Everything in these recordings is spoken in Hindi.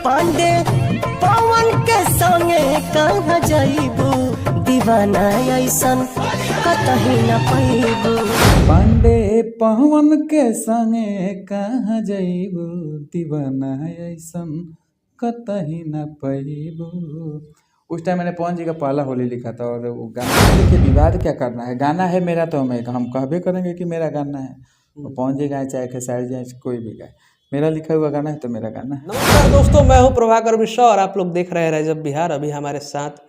पांडे पवन के संगे कहाँ जाइबू दीवाना ऐसन कतही न पैबू। पांडे पवन के संगे कहाँ जइबू दीवाना ऐसन कतही न पैबू। उस टाइम मैंने पवन जी का पहला होली लिखा था और वो गाना देखिए विवाद क्या करना है, गाना है मेरा तो हम कहबे करेंगे कि मेरा गाना है। पवन जी गाए चाहे खेसारी जाए कोई भी गाए, मेरा लिखा हुआ गाना है तो मेरा गाना है। नमस्कार दोस्तों, मैं हूं प्रभाकर मिश्रा और आप लोग देख रहे हैं रजब बिहार। अभी हमारे साथ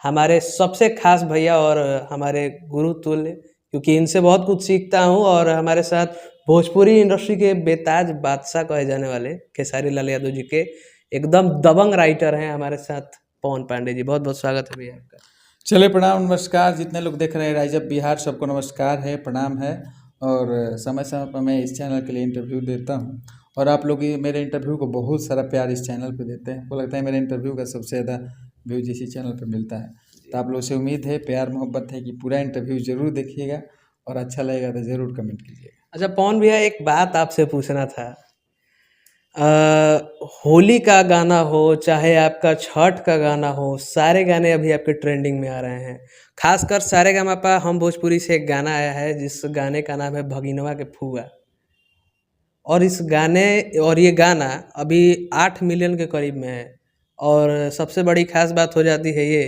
हमारे सबसे खास भैया और हमारे गुरु तुल्य, क्योंकि इनसे बहुत कुछ सीखता हूं। और हमारे साथ भोजपुरी इंडस्ट्री के बेताज बादशाह कहे जाने वाले खेसारी लाल यादव जी के एकदम दबंग राइटर हैं हमारे साथ पवन पांडे जी। बहुत बहुत स्वागत है भैया आपका। चले प्रणाम नमस्कार, जितने लोग देख रहे हैं रजब बिहार सबको नमस्कार है, प्रणाम है। और समय समय पर मैं इस चैनल के लिए इंटरव्यू देता हूं और आप लोग मेरे इंटरव्यू को बहुत सारा प्यार इस चैनल पे देते हैं। मुझे लगता है मेरे इंटरव्यू का सबसे ज़्यादा व्यूज इसी चैनल पे मिलता है। तो आप लोगों से उम्मीद है, प्यार मोहब्बत है कि पूरा इंटरव्यू ज़रूर देखिएगा और अच्छा लगेगा तो ज़रूर कमेंट कीजिएगा। अच्छा पवन भैया, एक बात आपसे पूछना था। होली का गाना हो चाहे आपका छठ का गाना हो, सारे गाने अभी आपके ट्रेंडिंग में आ रहे हैं। खासकर सारेगामापा हम भोजपुरी से एक गाना आया है जिस गाने का नाम है भगिनवा के फुआ। और इस गाने और ये गाना अभी 8 मिलियन के करीब में है। और सबसे बड़ी खास बात हो जाती है ये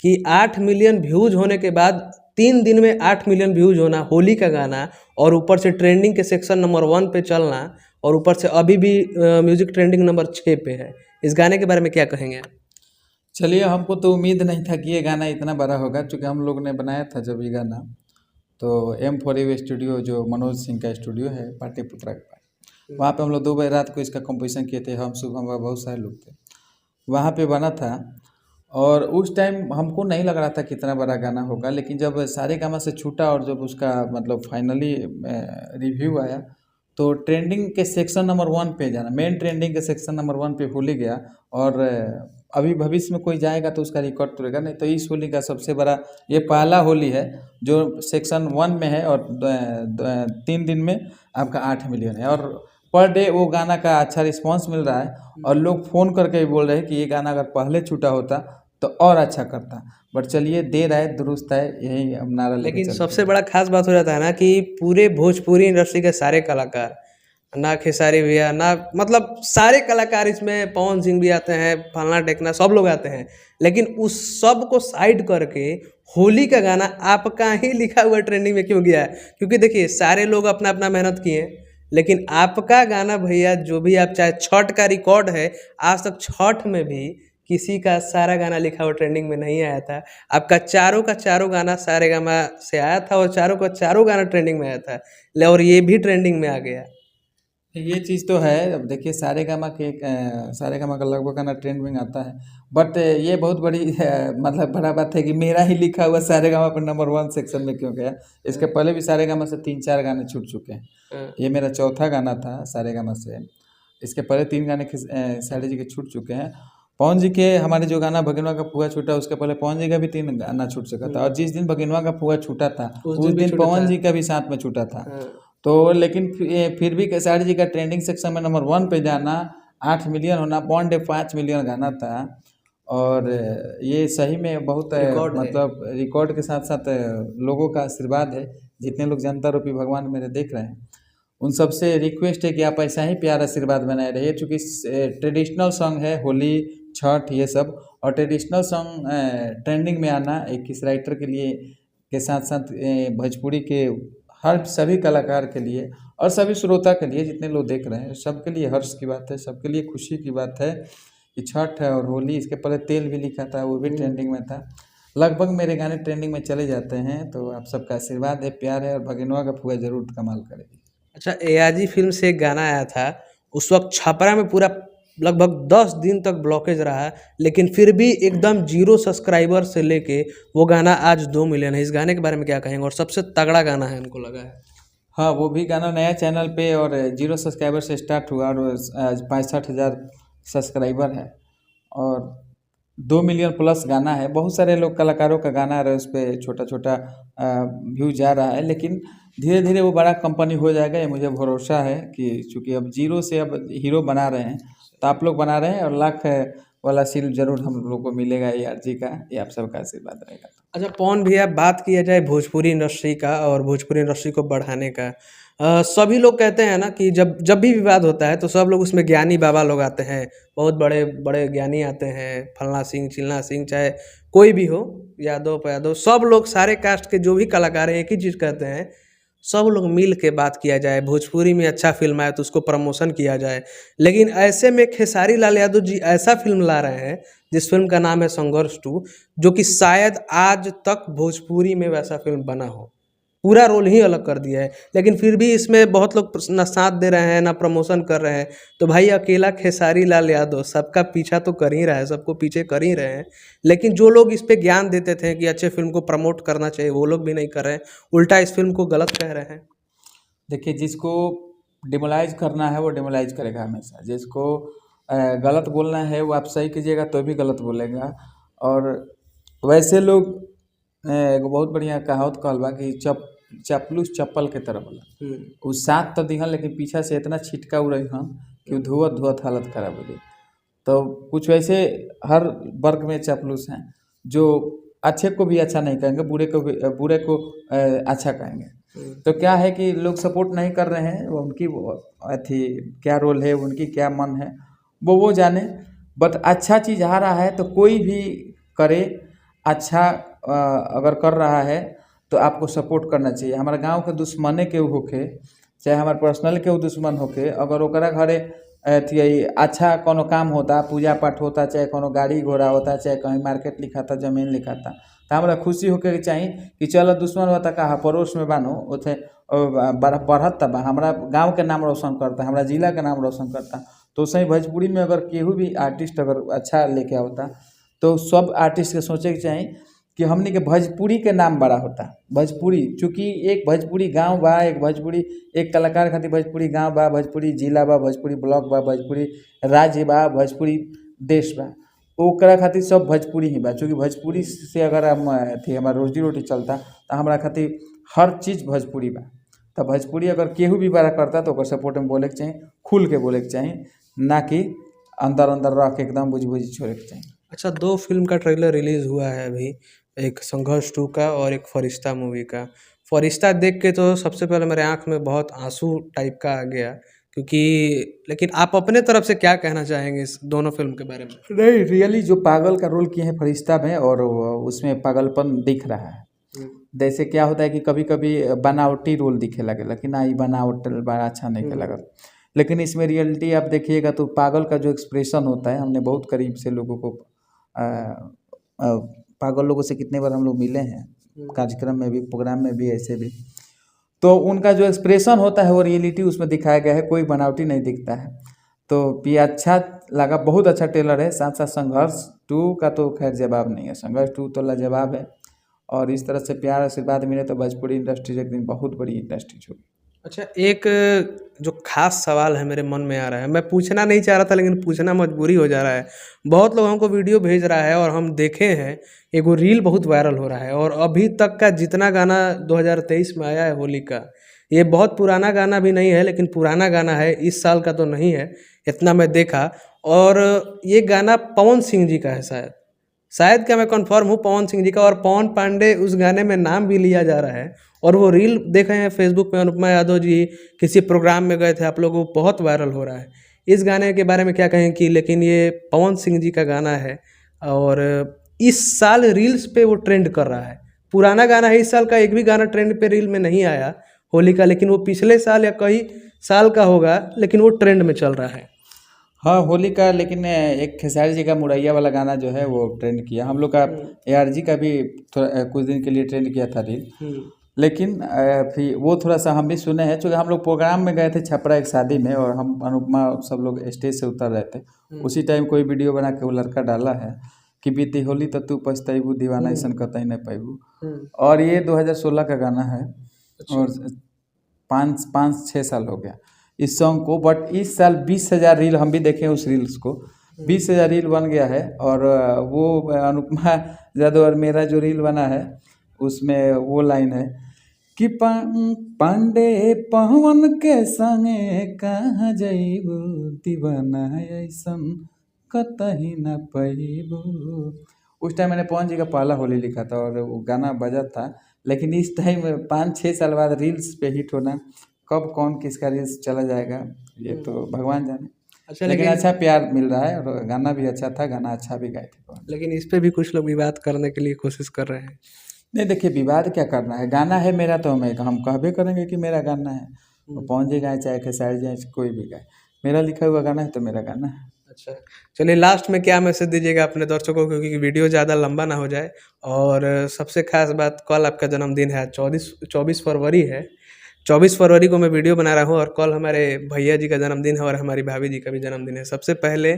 कि 8 मिलियन व्यूज होने के बाद 3 दिन में 8 मिलियन व्यूज होना होली का गाना, और ऊपर से ट्रेंडिंग के सेक्शन नंबर 1 पे चलना, और ऊपर से अभी भी म्यूजिक ट्रेंडिंग नंबर 6 पे है। इस गाने के बारे में क्या कहेंगे आप? चलिए, हमको तो उम्मीद नहीं था कि ये गाना इतना बड़ा होगा, क्योंकि हम लोग ने बनाया था जब ये गाना तो M4A स्टूडियो जो मनोज सिंह का स्टूडियो है पाटलिपुत्रा के पास, वहाँ पे हम लोग 2 बजे रात को इसका कंपोजिशन किए थे। हम शुभम व बहुत सारे लोग थे, वहाँ पे बना था। और उस टाइम हमको नहीं लग रहा था कितना बड़ा गाना होगा, लेकिन जब सारेगामा से छूटा और जब उसका मतलब फाइनली रिव्यू आया तो ट्रेंडिंग के सेक्शन नंबर 1 पे जाना, मेन ट्रेंडिंग के सेक्शन नंबर 1 पे होली गया। और अभी भविष्य में कोई जाएगा तो उसका रिकॉर्ड तोड़ेगा। नहीं तो इस होली का सबसे बड़ा ये पहला होली है जो सेक्शन 1 में है और 3 दिन में आपका 8 मिलियन है। और पर डे वो गाना का अच्छा रिस्पांस मिल रहा है और लोग फ़ोन करके भी बोल रहे हैं कि ये गाना अगर पहले छूटा होता तो और अच्छा करता। बट चलिए, देर आए दुरुस्त आए, यही हम नारा लेके लेकिन चलते सबसे हैं। बड़ा खास बात हो जाता है ना कि पूरे भोजपुरी इंडस्ट्री के सारे कलाकार, ना खेसारी भैया ना मतलब सारे कलाकार इसमें, पवन सिंह भी आते हैं, फलना टेकना सब लोग आते हैं, लेकिन उस सब को साइड करके होली का गाना आपका ही लिखा हुआ ट्रेंडिंग में क्यों गया है? क्योंकि देखिए सारे लोग अपना अपना मेहनत किए, लेकिन आपका गाना भैया जो भी आप चाहे, छठ का रिकॉर्ड है, आज तक छठ में भी किसी का सारा गाना लिखा हुआ ट्रेंडिंग में नहीं आया था। आपका चारों का चारों गाना सारेगामा से आया था और चारों का चारों गाना ट्रेंडिंग में आया था, और ये भी ट्रेंडिंग में आ गया। ये चीज़ तो है। अब देखिए सारेगामा सारेगामा का लगभग गाना ट्रेंड में आता है। बट ये बहुत बड़ी मतलब बड़ा बात है कि मेरा ही लिखा हुआ सारेगामा पर नंबर 1 सेक्शन में क्यों गया। इसके पहले भी सारेगामा से 3-4 गाने छूट चुके हैं। ये मेरा चौथा गाना था सारेगामा से। इसके पहले 3 गाने खेसारी जी के छूट चुके हैं। पवन जी के हमारे जो गाना भगिनवा का फुआ छूटा, उसके पहले पवन जी का भी 3 गाना छूट चुका था। और जिस दिन भगिनवा का फुआ छूटा था उस दिन पवन जी का भी साथ में छूटा था। तो लेकिन फिर भी खेसारी जी का ट्रेंडिंग सेक्शन में नंबर 1 पे जाना, 8 मिलियन होना, पवन डे 5 मिलियन गाना था। और ये सही में बहुत मतलब रिकॉर्ड के साथ साथ लोगों का आशीर्वाद है। जितने लोग जनता रूपी भगवान मेरे देख रहे हैं उन सबसे रिक्वेस्ट है कि आप ऐसा ही प्यार आशीर्वाद बनाए रहिए, क्योंकि ट्रेडिशनल सॉन्ग है होली छठ ये सब। और ट्रेडिशनल सॉन्ग ट्रेंडिंग में आना एक किस राइटर के लिए के साथ साथ भोजपुरी के हर सभी कलाकार के लिए और सभी श्रोता के लिए, जितने लोग देख रहे हैं सबके लिए हर्ष की बात है, सबके लिए खुशी की बात है कि छठ है और होली। इसके पहले तेल भी लिखा था, वो भी ट्रेंडिंग में था। लगभग मेरे गाने ट्रेंडिंग में चले जाते हैं। तो आप सबका आशीर्वाद है, प्यार है, और भगिनवा का फुआ जरूर कमाल करेगी। अच्छा, एआजी फिल्म से एक गाना आया था, उस वक्त छपरा में पूरा लगभग 10 दिन तक ब्लॉकेज रहा, लेकिन फिर भी एकदम 0 सब्सक्राइबर से लेके वो गाना आज 2 मिलियन है। इस गाने के बारे में क्या कहेंगे? और सबसे तगड़ा गाना है हमको लगा है। हाँ, वो भी गाना नया चैनल पे और 0 सब्सक्राइबर से स्टार्ट हुआ और आज 65,000 सब्सक्राइबर है और 2 मिलियन प्लस गाना है। बहुत सारे लोग कलाकारों का गाना है, उस पर छोटा छोटा व्यू जा रहा है, लेकिन धीरे धीरे वो बड़ा कंपनी हो जाएगा, ये मुझे भरोसा है कि चूँकि अब 0 से अब हीरो बना रहे हैं तो आप लोग बना रहे हैं और लाख वाला सील जरूर हम लोग को मिलेगा ARG का, ये आप सबका आशीर्वाद रहेगा। अच्छा पवन भैया, बात किया जाए भोजपुरी इंडस्ट्री का और भोजपुरी इंडस्ट्री को बढ़ाने का, सभी लोग कहते हैं ना कि जब जब भी विवाद होता है तो सब लोग उसमें ज्ञानी बाबा लोग आते हैं, बहुत बड़े बड़े ज्ञानी आते हैं, फलना सिंह चिलना सिंह, चाहे कोई भी हो, यादव यादव, सब लोग सारे कास्ट के जो भी कलाकार हैं एक ही चीज़ कहते हैं, सब लोग मिल के बात किया जाए, भोजपुरी में अच्छा फिल्म आए तो उसको प्रमोशन किया जाए। लेकिन ऐसे में खेसारी लाल यादव जी ऐसा फिल्म ला रहे हैं जिस फिल्म का नाम है संघर्ष 2, जो कि शायद आज तक भोजपुरी में वैसा फिल्म बना हो, पूरा रोल ही अलग कर दिया है। लेकिन फिर भी इसमें बहुत लोग ना साथ दे रहे हैं ना प्रमोशन कर रहे हैं। तो भाई अकेला खेसारी लाल यादव सबका पीछा तो कर ही रहा है, सबको पीछे कर ही रहे हैं, लेकिन जो लोग इस पे ज्ञान देते थे कि अच्छे फिल्म को प्रमोट करना चाहिए वो लोग भी नहीं कर रहे हैं, उल्टा इस फिल्म को गलत कह रहे हैं। देखिए, जिसको डिमोलाइज करना है वो डिमोलाइज करेगा हमेशा, जिसको गलत बोलना है वो आप सही कीजिएगा तो भी गलत बोलेगा। और वैसे लोग एक बहुत बढ़िया कहावत कहल बा कि चपलूस चप्पल के तरह बोला, उ साथ तो दिहन लेकिन पीछा से इतना छिटका उड़ई हन कि धुआत धुआत हालत खराब हो गई। तो कुछ वैसे हर वर्ग में चपलूस हैं जो अच्छे को भी अच्छा नहीं कहेंगे, बुरे को अच्छा कहेंगे। तो क्या है कि लोग सपोर्ट नहीं कर रहे हैं, वो उनकी अथी क्या रोल है, उनकी क्या मन है वो जाने। बट अच्छा चीज़ आ रहा है तो कोई भी करे, अच्छा अगर कर रहा है तो आपको सपोर्ट करना चाहिए। हमारे गांव के दुश्मने के होके चाहे हमारे पर्सनल के दुश्मन होके, अगर ओकरा घरे अथी अच्छा कोनो काम होता, पूजा पाठ होता, चाहे कोनो गाड़ी घोड़ा होता, चाहे कहीं मार्केट लिखाता, जमीन लिखाता, तो हमारा खुशी होके चाहिए कि चलो दुश्मन होता कहा पड़ोस में बानो उथे बढ़त बा, हमारा गांव के नाम रोशन करता, हमारा जिला के नाम रोशन करता। तो सही भोजपुरी में अगर केहू भी आर्टिस्ट अगर अच्छा लेके होता तो सब आर्टिस्ट के सोचे के चाहिए कि हमने के भोजपुरी के नाम बड़ा होता। भोजपुरी चूँकि एक भोजपुरी गांव बा, एक भोजपुरी एक कलाकार खातिर भोजपुरी गांव बा, भोजपुरी जिला बा, भोजपुरी ब्लॉक बा, भोजपुरी राज्य बा, भोजपुरी देश बा, ओकरा खातिर सब भोजपुरी ही बा। चूँकि भोजपुरी से अगर हम थी हमारा रोजी रोटी चलता तो हमारा खातिर हर चीज़ भोजपुरी बा। तो भोजपुरी अगर केहू भी बड़ा करता तो ओकर सपोर्ट में बोले के चाहिए, खुल के बोले के चाहिए, ना कि अंदर अंदर रख के एकदम बुझ छोड़े के चाहिए। अच्छा, 2 फिल्म का ट्रेलर रिलीज़ हुआ है अभी, एक संघर्ष 2 का और एक फरिश्ता मूवी का। फरिश्ता देख के तो सबसे पहले मेरे आँख में बहुत आंसू टाइप का आ गया, क्योंकि लेकिन आप अपने तरफ से क्या कहना चाहेंगे इस दोनों फिल्म के बारे में? नहीं, रियली जो पागल का रोल किए हैं फरिश्ता में, और उसमें पागलपन दिख रहा है। जैसे क्या होता है कि कभी कभी बनावटी रोल दिखे लगे, लेकिन ना ये बनावट बड़ा अच्छा नहीं के लगा, लेकिन इसमें रियलिटी आप देखिएगा तो पागल का जो एक्सप्रेशन होता है, हमने बहुत करीब से लोगों को पागल लोगों से कितने बार हम लोग मिले हैं, कार्यक्रम में भी, प्रोग्राम में भी, ऐसे भी, तो उनका जो एक्सप्रेशन होता है वो रियलिटी उसमें दिखाया गया है, कोई बनावटी नहीं दिखता है। तो ये अच्छा लगा, बहुत अच्छा ट्रेलर है। साथ साथ संघर्ष 2 का तो खैर जवाब नहीं है, संघर्ष 2 तो लाजवाब है। और इस तरह से प्यार आशीर्वाद मिले तो भोजपुरी इंडस्ट्री एक दिन बहुत बड़ी इंडस्ट्री होगी। अच्छा, एक जो खास सवाल है मेरे मन में आ रहा है, मैं पूछना नहीं चाह रहा था लेकिन पूछना मजबूरी हो जा रहा है। बहुत लोग हमको वीडियो भेज रहा है और हम देखे हैं, एगो रील बहुत वायरल हो रहा है, और अभी तक का जितना गाना 2023 में आया है होली का, ये बहुत पुराना गाना भी नहीं है, लेकिन पुराना गाना है, इस साल का तो नहीं है, इतना मैं देखा। और ये गाना पवन सिंह जी का है, शायद क्या मैं कंफर्म हूँ पवन सिंह जी का, और पवन पांडे उस गाने में नाम भी लिया जा रहा है। और वो रील देखे हैं फेसबुक पे, अनुपमा यादव जी किसी प्रोग्राम में गए थे, आप लोगों को बहुत वायरल हो रहा है। इस गाने के बारे में क्या कहें कि लेकिन ये पवन सिंह जी का गाना है और इस साल रील्स पे वो ट्रेंड कर रहा है। पुराना गाना है, इस साल का एक भी गाना ट्रेंड पे रील में नहीं आया होली का, लेकिन वो पिछले साल या कई साल का होगा, लेकिन वो ट्रेंड में चल रहा है। हाँ, होली का, लेकिन एक खेसारी जी का मुरैया वाला गाना जो है वो ट्रेंड किया। हम लोग का ARG का भी कुछ दिन के लिए ट्रेंड किया था रील, लेकिन फिर वो थोड़ा सा हम भी सुने हैं, चूँकि हम लोग प्रोग्राम में गए थे छपरा एक शादी में, और हम अनुपमा सब लोग स्टेज से उतर रहे थे, उसी टाइम कोई वीडियो बना के वो लड़का डाला है कि बीती होली तो तू पछतैबू दीवाना ऐसा कतई नहीं पैबू, और ये 2016 का गाना है। और 5-6 साल हो गया इस सॉन्ग को, बट इस साल 20,000 रील हम भी देखे उस रील्स को, 20,000 रील बन गया है। और वो अनुपमा यादव और मेरा जो रील बना है उसमें वो लाइन है कि पांडे पवन के संगे कहाँ जइबू दीवाना ऐसन कतही न पैबू। उस टाइम मैंने पवन जी का पहला होली लिखा था और वो गाना बजा था, लेकिन इस टाइम 5-6 साल बाद रील्स पे हिट होना, कब कौन किसका रील्स चला जाएगा ये तो भगवान जाने। अच्छा, लेकिन लेकिन अच्छा प्यार मिल रहा है और गाना भी अच्छा था, गाना अच्छा भी गाए थे पवन। लेकिन इस पे भी कुछ लोग विवाद करने के लिए कोशिश कर रहे हैं। नहीं देखिए, विवाद क्या करना है, गाना है मेरा तो हम कहबे करेंगे कि मेरा गाना है। और पवन जी गाए चाहे खेसारी जाए कोई भी गाए, मेरा लिखा हुआ गाना है तो मेरा गाना है। अच्छा, चलिए लास्ट में क्या मैसेज दीजिएगा अपने दर्शकों को, क्योंकि वीडियो ज़्यादा लंबा ना हो जाए। और सबसे खास बात, कल आपका जन्मदिन है, 24 फरवरी है। 24 फरवरी को मैं वीडियो बना रहा हूँ और कल हमारे भैया जी का जन्मदिन है और हमारी भाभी जी का भी जन्मदिन है। सबसे पहले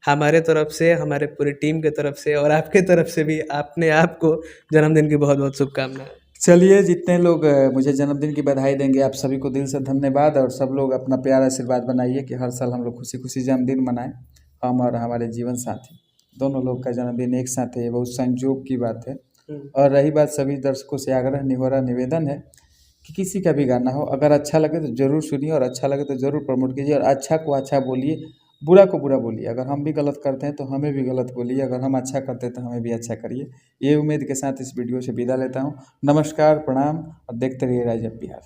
हमारे तरफ से, हमारे पूरी टीम के तरफ से और आपके तरफ से भी अपने आप को जन्मदिन की बहुत बहुत शुभकामनाएं। चलिए, जितने लोग मुझे जन्मदिन की बधाई देंगे, आप सभी को दिल से धन्यवाद। और सब लोग अपना प्यार आशीर्वाद बनाइए कि हर साल हम लोग खुशी खुशी जन्मदिन मनाएं, हम और हमारे जीवन साथी दोनों लोग का जन्मदिन एक साथ है, ये बहुत संयोग की बात है। और रही बात, सभी दर्शकों से आग्रह निहोरा निवेदन है कि किसी का भी गाना हो, अगर अच्छा लगे तो ज़रूर सुनिए और अच्छा लगे तो ज़रूर प्रमोट कीजिए और अच्छा को अच्छा बोलिए, बुरा को बुरा बोलिए। अगर हम भी गलत करते हैं तो हमें भी गलत बोलिए, अगर हम अच्छा करते हैं तो हमें भी अच्छा करिए। ये उम्मीद के साथ इस वीडियो से विदा लेता हूँ। नमस्कार, प्रणाम और देखते रहिए राइज ऑफ बिहार।